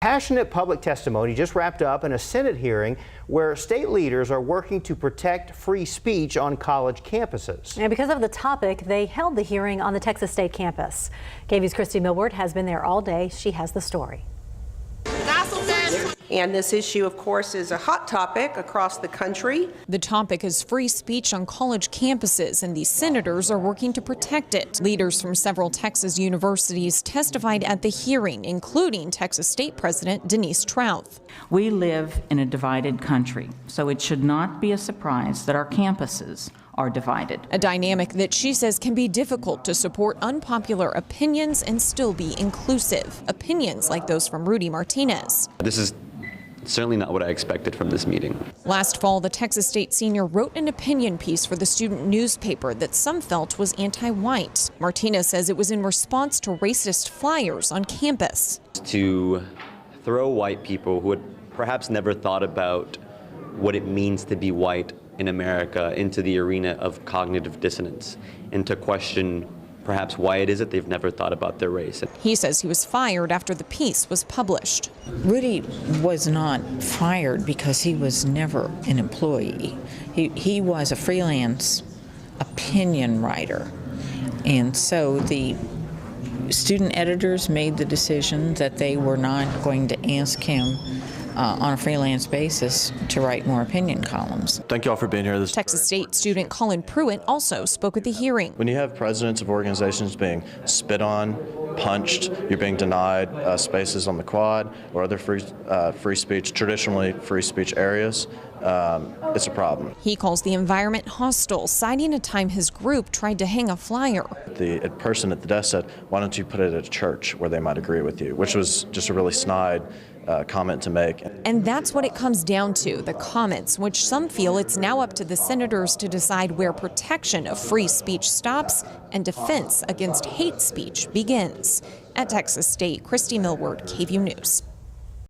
Passionate public testimony just wrapped up in a Senate hearing where state leaders are working to protect free speech on college campuses. And because of the topic, they held the hearing on the Texas State campus. KVUE's Christy Millward has been there all day. She has the story. And this issue, of course, is a hot topic across the country. The topic is free speech on college campuses, and these senators are working to protect it. Leaders from several Texas universities testified at the hearing, including Texas State President Denise Trauth. We live in a divided country, so it should not be a surprise that our campuses are divided. A dynamic that she says can be difficult to support unpopular opinions and still be inclusive. Opinions like those from Rudy Martinez. This is certainly not what I expected from this meeting. Last fall, the Texas State senior wrote an opinion piece for the student newspaper that some felt was anti-white. Martinez says it was in response to racist flyers on campus. To throw white people who had perhaps never thought about what it means to be white in America into the arena of cognitive dissonance and to question perhaps why it is that they've never thought about their race. He says he was fired after the piece was published. Rudy was not fired because he was never an employee. He was a freelance opinion writer. And so the student editors made the decision that they were not going to ask him on a freelance basis to write more opinion columns. Thank you all for being here. Texas State student Colin Pruitt also spoke at the hearing. When you have presidents of organizations being spit on, punched, you're being denied spaces on the quad or other free speech, traditionally free speech areas, it's a problem. He calls the environment hostile, citing a time his group tried to hang a flyer. The person at the desk said, "Why don't you put it at a church where they might agree with you?" Which was just a really snide comment to make. And that's what it comes down to, the comments, which some feel it's now up to the senators to decide where protection of free speech stops and defense against hate speech begins. At Texas State, Christy Millward, KVUE News.